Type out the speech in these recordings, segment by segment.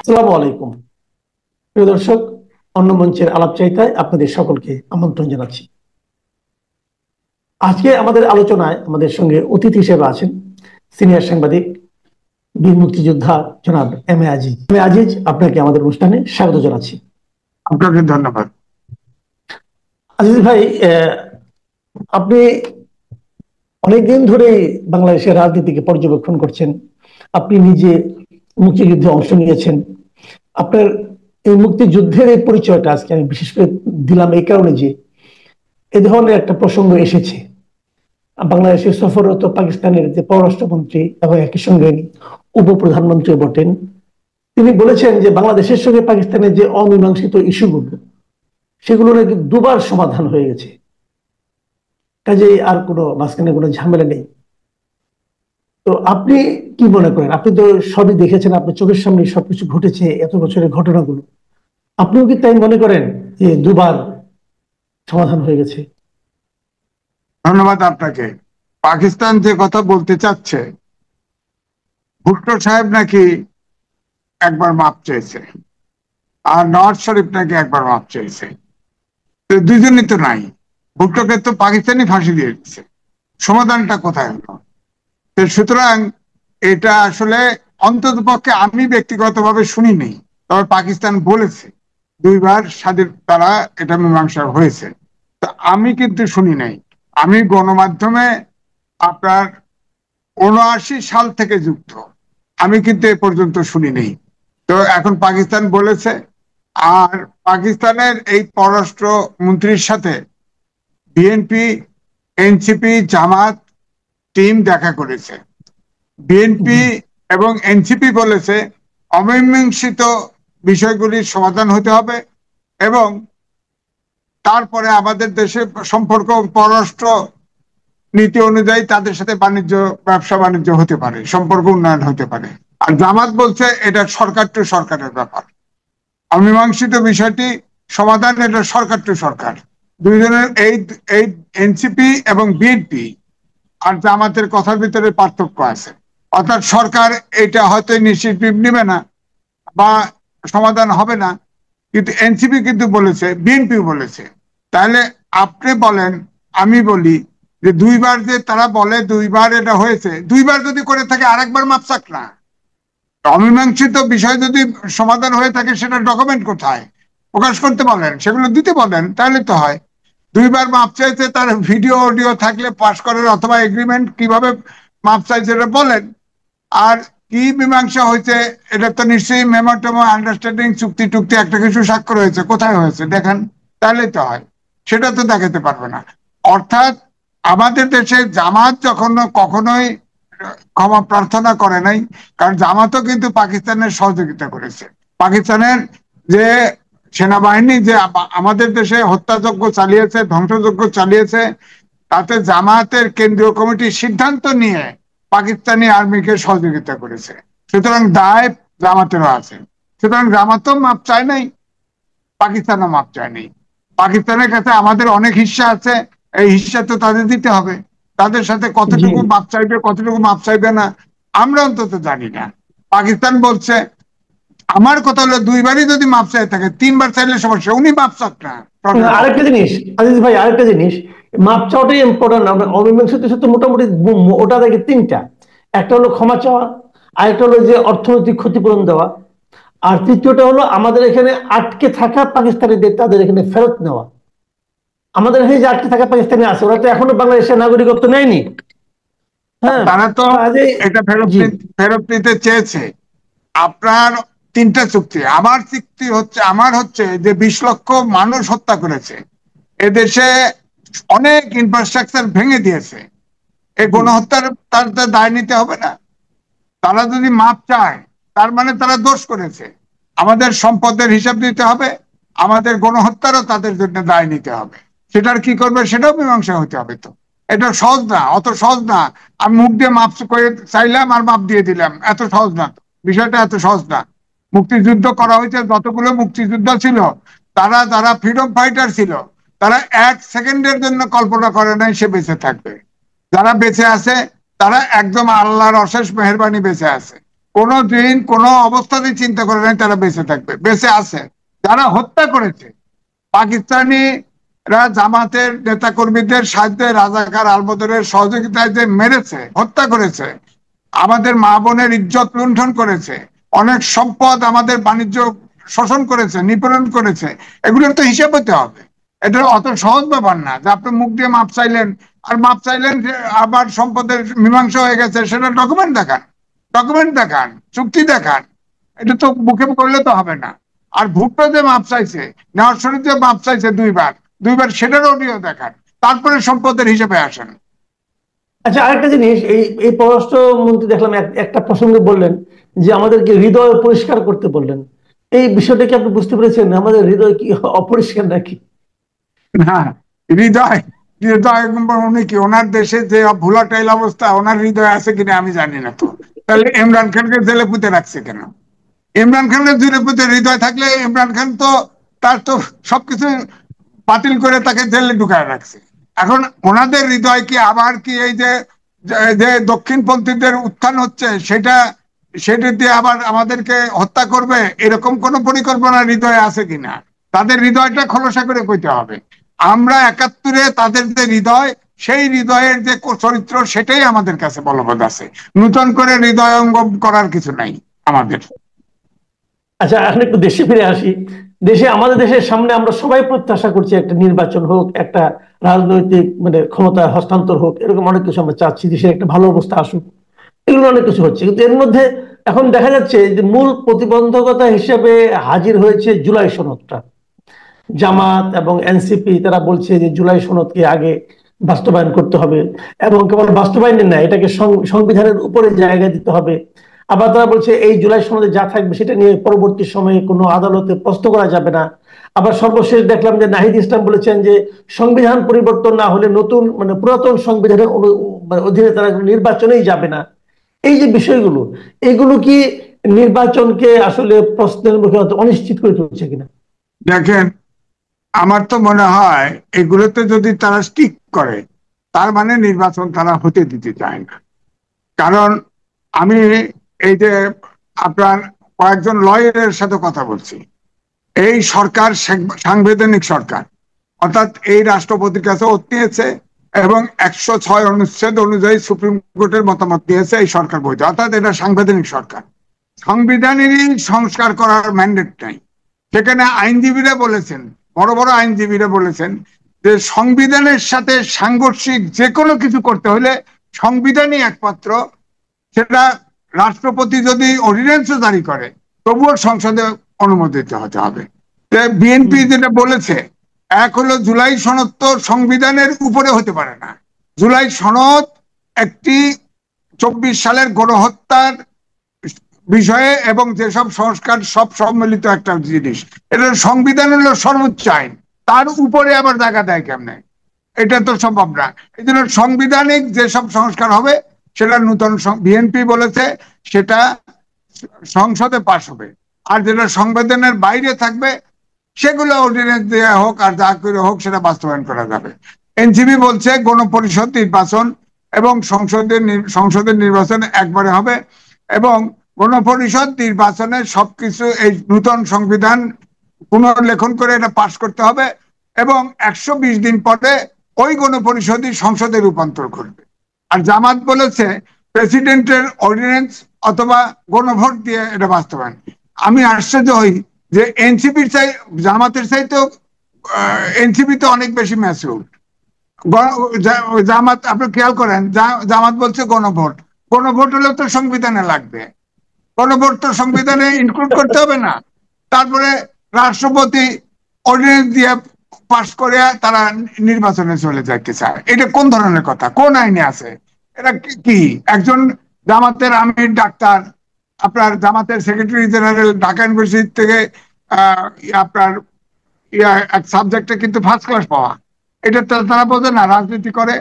আসসালামু আলাইকুম প্রিয় দর্শক, অন্য মঞ্চের আলাপচারিতায় আপনাদের সকলকে আমন্ত্রণ জানাচ্ছি। আজকে আমাদের আলোচনায় আমাদের সঙ্গে অতিথি হিসেবে আছেন সিনিয়র সাংবাদিক, বীর মুক্তিযোদ্ধা জনাব এম এ আজিজ। আজিজ, আপনাকে আমাদের অনুষ্ঠানে স্বাগত জানাচ্ছি। আপনাকে ধন্যবাদ। আজিজ ভাই, আপনি অনেকদিন ধরে বাংলাদেশের রাজনীতিকে পর্যবেক্ষণ করছেন। আপনি নিজে মুক্তিযুদ্ধে অংশ নিয়েছেন। আপনার এই মুক্তিযুদ্ধের এই পরিচয়টা আজকে আমি বিশেষ করে দিলাম এই কারণে যে এ ধরনের একটা প্রসঙ্গ এসেছে। বাংলাদেশের সফররত পাকিস্তানের যে পররাষ্ট্রমন্ত্রী এবং একই সঙ্গে উপপ্রধানমন্ত্রী বটেন, তিনি বলেছেন যে বাংলাদেশের সঙ্গে পাকিস্তানের যে অমীমাংসিত ইস্যুগুলো, সেগুলো নাকি দুবার সমাধান হয়ে গেছে, কাজেই আর কোনো মাঝখানে কোনো ঝামেলা নেই। তো আপনি কি মনে করেন? আপনি তো সবই দেখেছেন, আপনার চোখের সামনে সবকিছু ঘটেছে, এত বছরের ঘটনাগুলো। আপনিও কি তাই মনে করেন যে দুবার সমাধান হয়ে গেছে? ধন্যবাদ আপনাকে। পাকিস্তান যে কথা বলতে চাচ্ছে, ভুট্টো সাহেব নাকি একবার মাপ চেয়েছে, আর নওয়াজ শরীফ নাকি একবার মাপ চেয়েছে। তো দুজনই তো নাই। ভুট্টোকে তো পাকিস্তানি ফাঁসি দিয়ে দিচ্ছে, সমাধানটা কোথায় হলো? তো সুতরাং এটা আসলে অন্তত পক্ষে আমি ব্যক্তিগতভাবে শুনিনি, তবে পাকিস্তান বলেছে দুইবার স্বাধীন তারা এটা মীমাংসা হয়েছে। তো আমি কিন্তু শুনি নাই। আমি গণমাধ্যমে আপনার ৭৯ সাল থেকে যুক্ত, আমি কিন্তু এ পর্যন্ত শুনি নেই। তো এখন পাকিস্তান বলেছে, আর পাকিস্তানের এই পররাষ্ট্র মন্ত্রীর সাথে বিএনপি, এনসিপি, জামাত টিম দেখা করেছে। বিএনপি এবং এনসিপি বলেছে অমীমাংসিত বিষয়গুলির সমাধান হতে হবে, এবং তারপরে আমাদের দেশে সম্পর্ক পররাষ্ট্র নীতি অনুযায়ী তাদের সাথে ব্যবসা বাণিজ্য হতে পারে, সম্পর্ক উন্নয়ন হতে পারে। আর জামাত বলছে এটা সরকার টু সরকারের ব্যাপার, অমীমাংসিত বিষয়টি সমাধান এটা সরকার টু সরকার। দুইজনের এই এনসিপি এবং বিএনপি আর জামাতের কথার ভিতরে পার্থক্য আছে। অর্থাৎ সরকার এটা হয়তো ইনিশিয়েটিভ নেবে না বা সমাধান হবে না, কিন্তু এনসিপি কিন্তু বলেছে, বিএনপি বলেছে। তাহলে আপনি বলেন, আমি বলি যে দুইবার যে তারা বলে দুইবার এটা হয়েছে, দুইবার যদি করে থাকে আরেকবার মাপ চাক না। অমীমাংসিত বিষয় যদি সমাধান হয়ে থাকে সেটা ডকুমেন্ট কোথায় প্রকাশ করতে বলেন, সেগুলো দিতে বলেন, তাহলে তো হয়। দুইবার মাপ চাইছে, তার ভিডিও অডিও থাকলে পাস করেন, অথবা এগ্রিমেন্ট কিভাবে মাপ চাইছে এটা বলেন। আর কি মীমাংসা হয়েছে এটা তো নিশ্চয়ই মেমোরেন্ডাম আন্ডারস্ট্যান্ডিং, চুক্তি টুক্তি একটা কিছু স্বাক্ষর হয়েছে, কোথায় হয়েছে দেখান, তাহলে তো হয়। সেটা তো দেখাতে পারবে না। অর্থাৎ আমাদের দেশে জামাত যখন কখনোই ক্ষমা প্রার্থনা করে নাই, কারণ জামাতও কিন্তু পাকিস্তানের সহযোগিতা করেছে। পাকিস্তানের যে সেনাবাহিনী যে আমাদের দেশে হত্যাযজ্ঞ চালিয়েছে, ধ্বংসযজ্ঞ চালিয়েছে, তাতে জামাতের কেন্দ্রীয় কমিটি সিদ্ধান্ত নিয়ে পাকিস্তানি আর্মিকে সহযোগিতা করেছে। সুতরাং দায় জামাতেরও আছে। সুতরাং জামাতও মাপ চায় নাই, পাকিস্তানও মাপ চায় নাই। পাকিস্তানের কাছে আমাদের অনেক হিস্সা আছে, এই হিস্সা তো তাদের দিতে হবে। তাদের সাথে কতটুকু মাপ চাইবে, কতটুকু মাপ চাইবে না আমরা অন্তত জানি না। পাকিস্তান বলছে, আমার কথা হলো দুইবারই যদি মাপ চাই থাকে, তিনবার চাইলে সমস্যা, উনি মাপ চাক না। আরেকটা জিনিস আজিজ ভাই, আরেকটা জিনিস, মাপ চাওয়াটাই ইম্পর্টেন্ট। অমীমাংসিত ইস্যু তো মোটামুটি ওটা থেকে তিনটা। একটা হলো ক্ষমা চাওয়া, আরেকটা হলো যে অর্থনৈতিক ক্ষতিপূরণ দেওয়া, আর তৃতীয়টা হলো আমাদের এখানে আটকে থাকা পাকিস্তানিদের তাদের এখানে ফেরত নেওয়া। আমাদের এখানে যে আটকে থাকা পাকিস্তানি আছে, ওরা তো এখনো বাংলাদেশের নাগরিকত্ব নেয়নি। হ্যাঁ, তারা তো এটা ফেরত নিতে চেয়েছে। আপনার তিনটা চুক্তি, আমার হচ্ছে যে 20 লক্ষ মানুষ হত্যা করেছে, এদেশে অনেক ইনফ্রাস্ট্রাকচার ভেঙে দিয়েছে, এই গণহত্যার তার দায় নিতে হবে না? তারা যদি মাপ চায় তার মানে তারা দোষ করেছে। আমাদের সম্পদের হিসাব দিতে হবে, আমাদের গণহত্যারও তাদের জন্য দায় নিতে হবে। সেটার কি করবে সেটাও মীমাংসা হতে হবে। তো এটা সহজ না, অত সহজ না। আমি মুখ দিয়ে মাপ করে চাইলাম আর মাপ দিয়ে দিলাম, এত সহজ না। বিষয়টা এত সহজ না। মুক্তিযুদ্ধ করা হয়েছে, যতগুলো মুক্তিযুদ্ধ ছিল, যারা ফ্রিডম ফাইটার ছিল, তারা 1 সেকেন্ডের জন্য কল্পনা করে নাই সে বেঁচে থাকবে। যারা বেঁচে আছে তারা একদম আল্লাহর অশেষ মেহেরবানি বেঁচে আছে। কোনোদিন কোনো অবস্থাতেই চিন্তা করে নাই তারা বেঁচে থাকবে, বেঁচে আছে। যারা হত্যা করেছে, পাকিস্তানিরা জামাতের নেতা কর্মীদের সাহায্যে, রাজাকার আলবদরের সহযোগিতায় যে মেরেছে, হত্যা করেছে, আমাদের মা বোনের ইজ্জত লুণ্ঠন করেছে, অনেক সম্পদ, আমাদের বাণিজ্য শোষণ করেছে, নিপীড়ন করেছে, এগুলোর তো হিসাব হতে হবে। এটা অত সহজ ব্যাপার না যে আপনি মুখ দিয়ে মাপ চাইলেন আর মাপ চাইলেন যে আবার সম্পদের মীমাংসা হয়ে গেছে, সেটা ডকুমেন্ট দেখান, ডকুমেন্ট দেখান, চুক্তি দেখান। এটা তো মুখে করলে তো হবে না। আর ভুট্টো যে মাপ চাইছে, নেওয়ার শরীর যে মাপ চাইছে দুইবার, দুইবার সেটার অডিও দেখান, তারপরে সম্পদের হিসেবে আসেন। আচ্ছা, আরেকটা জিনিস, এই এই পররাষ্ট্রমন্ত্রী দেখলাম একটা প্রসঙ্গে বললেন যে আমাদেরকে হৃদয় পরিষ্কার করতে বললেন। এই বিষয়টা কি আপনি বুঝতে পেরেছেন? আমাদের হৃদয় কি অপরিষ্কার নাকি? না, হৃদয়, হৃদয় উনি কি, ওনার দেশে যে ভোলাটাইল অবস্থা, ওনার হৃদয় আছে কিনা আমি জানি না। তো তাহলে ইমরান খানকে জেলে পুঁতে রাখছে কেন? ইমরান খানের জেলে পুঁতে হৃদয় থাকলে ইমরান খান তো, তার তো সবকিছু বাতিল করে তাকে জেলে ঢুকায় রাখছে। এখন ওনাদের হৃদয় কি আবার কি এই যে যে দক্ষিণপন্থীদের উত্থান হচ্ছে, সেটা সেটা দিয়ে আবার আমাদেরকে হত্যা করবে, এরকম কোন পরিকল্পনা হৃদয়ে আছে কিনা? তাদের হৃদয়টা খোলসা করে কইতে হবে। আমরা 71-এ তাদের যে হৃদয়, সেই হৃদয়ের যে চরিত্র, সেটাই আমাদের কাছে বলবৎ আছে। নূতন করে হৃদয়ঙ্গম করার কিছু নাই আমাদের। আচ্ছা, এখন একটু দেশে ফিরে আসি। আমাদের দেশের সামনে আমরা সবাই প্রত্যাশা করছি একটা নির্বাচন হোক, একটা রাজনৈতিক মানে ক্ষমতা হস্তান্তর হোক, এরকম অনেক কিছু আমরা চাচ্ছি, দেশের একটা ভালো অবস্থা আসুক, এগুলো অনেক কিছু হচ্ছে। কিন্তু এর মধ্যে এখন দেখা যাচ্ছে যে মূল প্রতিবন্ধকতা হিসেবে হাজির হয়েছে জুলাই সনদটা। জামাত এবং এনসিপি তারা বলছে যে জুলাই সনদকে আগে বাস্তবায়ন করতে হবে, এবং কেবল বাস্তবায়নের না, এটাকে সংবিধানের উপরে জায়গা দিতে হবে। আবার তারা বলছে এই জুলাই সনদে যা থাকবে সেটা নিয়ে পরবর্তী সময়ে কোনো আদালতে প্রশ্ন করা যাবে না। আবার সর্বশেষ দেখলাম যে নাহিদ ইসলাম বলেছেন যে সংবিধান পরিবর্তন না হলে নতুন মানে পুরাতন সংবিধানের মানে অধীনে তারা নির্বাচনেই যাবে না। এই যে বিষয়গুলো, এগুলো কি নির্বাচনকে আসলে প্রশ্নের মুখে অনিশ্চিত করে তুলছে কিনা? দেখেন, আমার তো মনে হয় এগুলোতে যদি তারা স্টিক করে, তার মানে নির্বাচন তারা হতে দিতে চায় না। কারণ আমি এই যে আপনার কয়েকজন লয়ারের সাথে কথা বলছি, এই সরকার সাংবিধানিক সরকার, অর্থাৎ এই রাষ্ট্রপতির কাছে ওত নিয়েছে এবং 106 অনুচ্ছেদ অনুযায়ী সুপ্রিম কোর্টের মতামত দিয়েছে এই সরকার বৈধ, অর্থাৎ এটা সাংবিধানিক সরকার। সংবিধানেরই সংস্কার করার ম্যান্ডেট নাই। সেখানে আইনজীবীরা বলেছেন, বড় বড় আইনজীবীরা বলেছেন যে সংবিধানের সাথে সাংঘর্ষিক যে কোনো কিছু করতে হলে সংবিধানই একমাত্র, সেটা রাষ্ট্রপতি যদি অর্ডিন্যান্সও জারি করে তবুও সংসদে অনুমোদিত হতে হবে। বিএনপি যেটা বলেছে, এক হলো জুলাই সনদ তো সংবিধানের উপরে হতে পারে না। জুলাই সনদ একটি 24 সালের গণহত্যার বিষয়ে এবং যেসব সংস্কার সব সম্মিলিত একটা জিনিস, এটা সংবিধান হলো সর্বোচ্চ আইন, তার উপরে আবার জায়গা দেয় কেমনে? এটা তো সম্ভব না। এই জন্য সাংবিধানিক যেসব সংস্কার হবে সেটা নূতন, বিএনপি বলেছে সেটা সংসদে পাশ হবে, আর যেটা সংবিধানের বাইরে থাকবে সেগুলো অর্ডিন্যান্স দেওয়া হোক আর যা করে হোক সেটা বাস্তবায়ন করা যাবে। এনসিপি বলছে গণপরিষদ নির্বাচন এবং সংসদের নির্বাচন একবারে হবে, এবং গণপরিষদ নির্বাচনে সবকিছু এই নূতন সংবিধান পুনর্লেখন করে এটা পাশ করতে হবে, এবং 120 দিন পরে ওই গণপরিষদই সংসদে রূপান্তর করবে। আর জামাত বলেছে প্রেসিডেন্টের অর্ডিন্যান্স অথবা গণভোট দিয়ে এটা বাস্তবায়ন। আমি আশ্চর্য হই যে এনসিপির চাই, জামাতের চাইতেও এনসিপি তো অনেক বেশি ম্যাচিউর। জামাত, আপনি খেয়াল করেন, জামাত বলছে গণভোট, গণভোট হলেও তো সংবিধানে লাগবে, গণভোট তো সংবিধানে ইনক্লুড করতে হবে না? তারপরে রাষ্ট্রপতি অর্ডিন্যান্স দিয়ে পাশ করে তারা নির্বাচনে চলে যাইতে চায়। এটা কোন ধরনের কথা? কোন আইনে আছে এটা? কি একজন জামাতের আমির ডাক্তার, আপনার জামাতের সেক্রেটারি জেনারেল ঢাকা ইউনিভার্সিটি থেকে আপনার এক সাবজেক্টে কিন্তু ফার্স্ট ক্লাস পাওয়া, এটা তারা বোঝে না? রাজনীতি করে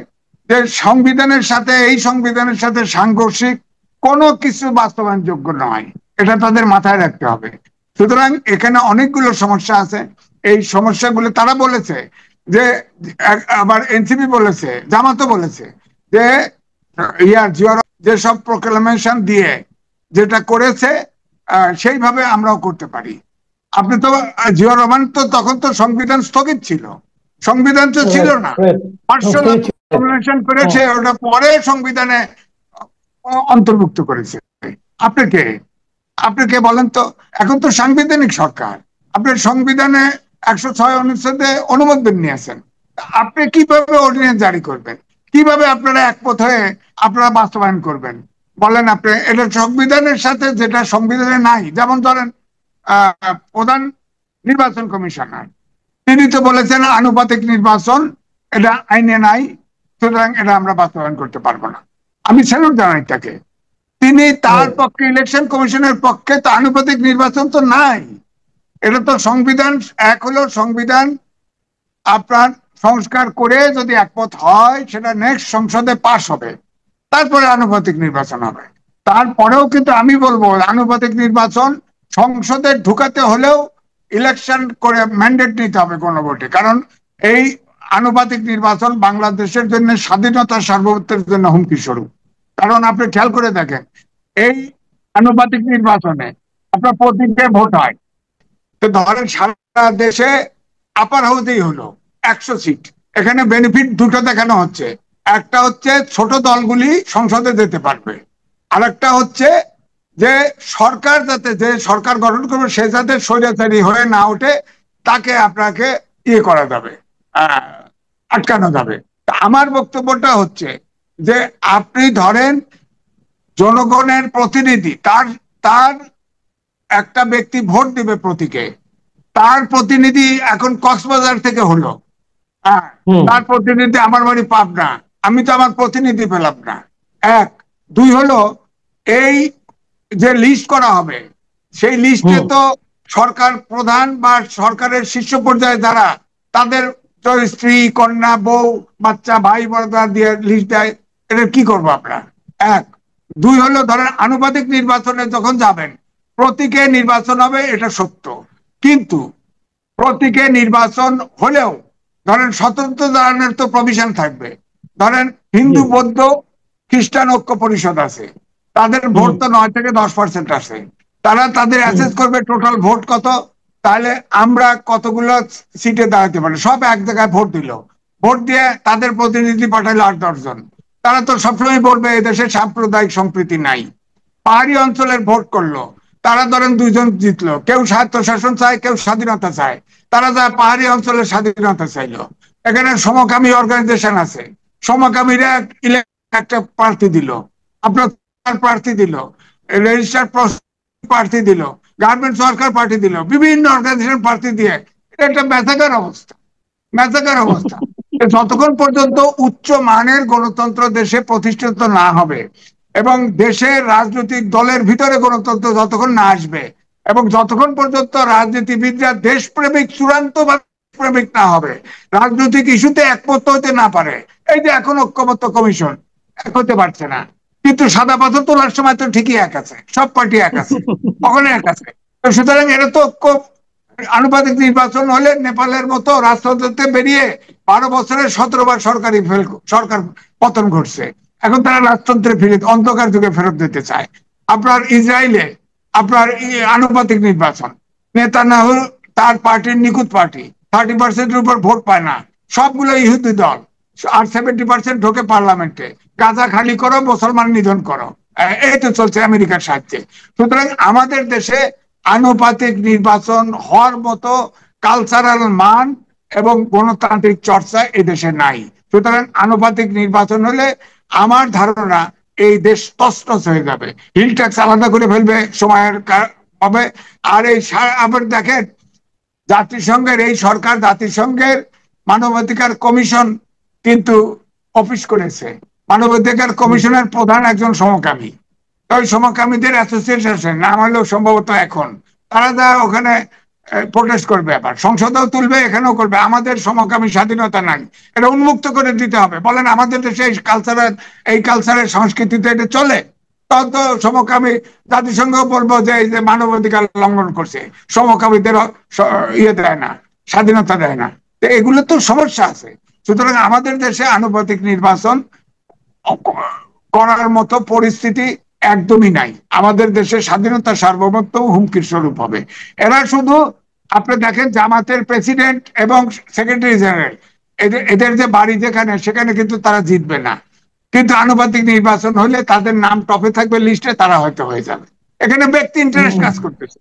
যে সংবিধানের সাথে, এই সংবিধানের সাথে সাংঘর্ষিক কোনো কিছু বাস্তবায়নযোগ্য নয়, এটা তাদের মাথায় রাখতে হবে। সুতরাং এখানে অনেকগুলো সমস্যা আছে। এই সমস্যাগুলো তারা বলেছে যে, আবার এনসিপি বলেছে, জামাতও বলেছে যে যেসব প্রোক্লামেশন দিয়ে যেটা করেছে সেইভাবে আমরাও করতে পারি। আপনি তো জিয়া রহমান তো তখন তো সংবিধান স্থগিত ছিল, সংবিধান তো ছিল না, মার্শাল নমিনেশন করেছে, ওটা পরে সংবিধানে অন্তর্ভুক্ত করেছে। আপনি কে আপনি কে বলেন তো? এখন তো সাংবিধানিক সরকার, আপনার সংবিধানে 106 অনুচ্ছেদে অনুমোদন নিয়েছেন, আপনি কিভাবে অর্ডিন্যান্স জারি করবেন? কিভাবে আপনারা একমত হয়ে আপনারা বাস্তবায়ন করবেন বলেন? আপনি এটা সংবিধানের সাথে, যেটা সংবিধানে নাই, যেমন ধরেন প্রধান নির্বাচন কমিশনার, তিনি তো বলেছেন আনুপাতিক নির্বাচন এটা আইনে নাই, সুতরাং এটা আমরা বাস্তবায়ন করতে পারবো না। আমি স্যালুট জানাই তাকে, তিনি তার পক্ষে, ইলেকশন কমিশনের পক্ষে তো আনুপাতিক নির্বাচন তো নাই। এটা তো সংবিধান, এক হলো সংবিধান আপনার সংস্কার করে যদি একমত হয় সেটা নেক্সট সংসদে পাশ হবে, তারপরে আনুপাতিক নির্বাচন হবে। তারপরেও কিন্তু আমি বলবো আনুপাতিক নির্বাচন সংসদে ঢুকাতে হলেও ইলেকশন করে ম্যান্ডেট নিতে হবে গণভোটে, কারণ এই আনুপাতিক নির্বাচন বাংলাদেশের জন্য স্বাধীনতা সার্বভৌমত্বের জন্য হুমকি স্বরূপ। কারণ আপনি খেয়াল করে দেখেন, এই আনুপাতিক নির্বাচনে আপনার প্রতিটি ভোট হয়, তো ধরেন সারা দেশে আপার হাউসেই হলো 100 সিট, এখানে বেনিফিট দুটো দেখানো হচ্ছে, একটা হচ্ছে ছোট দলগুলি সংসদে যেতে পারবে, আর একটা হচ্ছে যে সরকার যাতে, যে সরকার গঠন করবে সে যাতে স্বৈরাচারী হয়ে না ওঠে, তাকে আপনাকে ইয়ে করা যাবে, আটকানো যাবে। আমার বক্তব্যটা হচ্ছে যে আপনি ধরেন জনগণের প্রতিনিধি, তার তার একটা ব্যক্তি ভোট দিবে প্রতীকে, তার প্রতিনিধি এখন কক্সবাজার থেকে হলো, হ্যাঁ, তার প্রতিনিধি আমার বাড়ি পাবনা, আমি তো আমার প্রতিনিধি পেলাম না। এক, দুই হলো এই যে লিস্ট করা হবে, সেই লিস্টে তো সরকার প্রধান বা সরকারের শীর্ষ পর্যায়ে যারা, তাদের স্ত্রী, কন্যা, বউ, বাচ্চা, ভাই বোনেরা দিয়ে লিস্ট দেয়, এটা কি করবো আমরা? এক। দুই হলো ধরেন আনুপাতিক নির্বাচনে যখন যাবেন প্রতীকে নির্বাচন হবে, এটা সত্য, কিন্তু প্রতীকে নির্বাচন হলেও ধরেন স্বতন্ত্র দাঁড়ানোর তো প্রভিশন থাকবে। ধরেন হিন্দু, বৌদ্ধ, খ্রিস্টান ঐক্য পরিষদ আছে, তাদের ভোট তো 9 থেকে 10% আছে, তারা তাদের অ্যাসেস করবে টোটাল ভোট কত, তাহলে আমরা কতগুলো সিটে দাঁড়াতে পারি। সব এক জায়গায় ভোট দিল, ভোট দিয়ে তাদের প্রতিনিধি পাঠাইলো 8-10 জন, তারা তো সবসময় বলবে এদেশে সাম্প্রদায়িক সম্প্রীতি নাই। পাহাড়ি অঞ্চলের ভোট করলো, তারা ধরেন 2 জন জিতলো, কেউ স্বায়ত্তশাসন চায়, কেউ স্বাধীনতা চায়, তারা যায় পাহাড়ি অঞ্চলের স্বাধীনতা চাইলো। এখানে সমকামী অর্গানাইজেশন আছে, সমকামীরা একটা প্রার্থী দিল, আপনার প্রার্থী দিল, রেজিস্টার প্রার্থী দিল, গার্মেন্ট সরকার পার্টি দিল, বিভিন্ন অর্গানাইজেশন প্রার্থী দিয়ে, এটা একটা মেসাকার অবস্থা, মেসাকার অবস্থা। যতক্ষণ পর্যন্ত উচ্চ মানের গণতন্ত্র দেশে প্রতিষ্ঠিত না হবে এবং দেশের রাজনৈতিক দলের ভিতরে গণতন্ত্র যতক্ষণ না আসবে এবং যতক্ষণ পর্যন্ত রাজনীতিবিদরা দেশপ্রেমিক, চূড়ান্ত প্রেমিক না হবে, রাজনৈতিক ইস্যুতে একমত হতে না পারে, এই যে এখন ঐক্যমত্য কমিশন এক হতে পারছে না, কিন্তু সাদা পাথর তোলার সময় তো ঠিকই এক আছে, সব পার্টি এক আছে, ওখানে এক আছে। সুতরাং এটা তো আনুপাতিক নির্বাচন হলে নেপালের মতো রাজতন্ত্রতে বেরিয়ে 12 বছরের 17 বার সরকার পতন ঘটছে, এখন তারা রাজতন্ত্রে ফিরে, অন্ধকার যুগে ফেরত দিতে চায়। আপনার ইসরায়েলে আপনার আনুপাতিক নির্বাচন, নেতানিয়াহু তার পার্টির নিখুঁত পার্টি 30% উপর ভোট পায় না, সবগুলো ইহুদি দল, আর 70% ঢোকে পার্লামেন্টে, গাজা খালি করো, মুসলমান নিধন করো, এই তো চলছে আমেরিকার সাহায্যে। সুতরাং আমাদের দেশে আনুপাতিক নির্বাচন হওয়ার মতো কালচারাল মান এবং গণতান্ত্রিক চর্চা এই দেশে নাই। সুতরাং আনুপাতিক নির্বাচন হলে আমার ধারণা এই দেশ তছনছ হয়ে যাবে, হিল ট্যাক্স আলাদা করে ফেলবে সময়ের হবে। আর এই আবার দেখেন, জাতিসংঘের এই সরকার জাতিসংঘের মানবাধিকার কমিশন কিন্তু অফিস করেছে, মানবাধিকার কমিশনের প্রধান একজন সমকামী, ওই সমকামীদের অ্যাসোসিয়েশন নাম হলেও সম্ভবত এখন, তারা যা ওখানে প্রোটেস্ট করবে, আবার সংসদেও তুলবে, এখানেও করবে, আমাদের সমকামী স্বাধীনতা নাই, এটা উন্মুক্ত করে দিতে হবে। বলেন আমাদের দেশে এই কালচারের সংস্কৃতিতে এটা চলে? তখন তো সমকামী জাতিসংঘ বলবো যে এই যে মানবাধিকার লঙ্ঘন করছে, সমকামীদের ইয়ে দেয় না, স্বাধীনতা দেয় না, তো এগুলো তো সমস্যা আছে। সুতরাং আমাদের দেশে আনুপাতিক নির্বাচন করার মতো পরিস্থিতি একদমই নাই। আমাদের দেশের স্বাধীনতা সার্বভৌমত্ব হুমকির স্বরূপ হবে। এরা শুধু, আপনি দেখেন জামাতের প্রেসিডেন্ট এবং সেক্রেটারি জেনারেল, এদের যে বাড়ি যেখানে, সেখানে কিন্তু তারা জিতবে না, কিন্তু আনুপাতিক নির্বাচন হলে তাদের নাম টপে থাকবে লিস্টে, তারা হয়তো হয়ে যাবে। এখানে ব্যক্তি ইন্টারেস্ট কাজ করতেছে,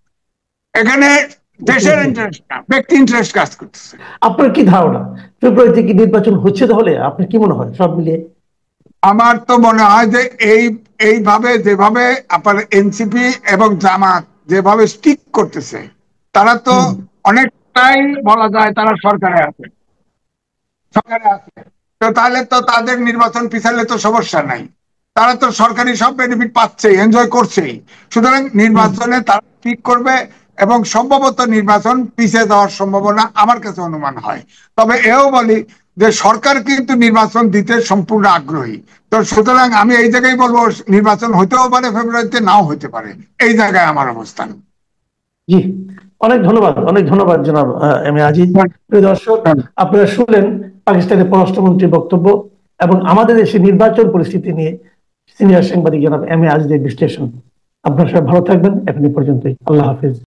এখানে বুঝতে দেশের পেরেছি। ইন্টারেস্ট না, ব্যক্তি ইন্টারেস্ট কাজ করতেছে। আপনার কি ধারণা ফেব্রুয়ারিতে কি নির্বাচন হচ্ছে? তাহলে আপনার কি মনে হয় সব মিলিয়ে? আমার তো মনে হয় যে এইভাবে যেভাবে আপনার এনসিপি এবং জামাত যেভাবে স্টিক করতেছে, তারা তো হুম। অনেকটাই বলা যায় তারা সরকারে আছে, সরকারে আছে। তো তাহলে তো তাদের নির্বাচন পিছালে তো সমস্যা নাই, তারা তো সরকারি সব বেনিফিট পাচ্ছেই, এনজয় করছেই। সুতরাং হুম। নির্বাচনে তারা ঠিক করবে, এবং সম্ভবত নির্বাচন পিছিয়ে যাওয়ার সম্ভাবনা আমার কাছে অনুমান হয়। তবে এও বলি যে সরকার কিন্তু নির্বাচন দিতে সম্পূর্ণ আগ্রহী। তো সুতরাং আমি এই জায়গায় বলবো, নির্বাচন হতেও পারে ফেব্রুয়ারিতে, নাও হতে পারে। এই জায়গায় আমার অবস্থান। জি, অনেক ধন্যবাদ, অনেক ধন্যবাদ জনাব এম এ আজিজ। প্রিয় দর্শক, আপনারা শুনলেন পাকিস্তানের পররাষ্ট্রমন্ত্রীর বক্তব্য এবং আমাদের দেশে নির্বাচন পরিস্থিতি নিয়ে সিনিয়র সাংবাদিক জনাব এম এ আজিজের বিশ্লেষণ। আপনারা সবাই ভালো থাকবেন। এখন এই পর্যন্তই। আল্লাহ হাফিজ।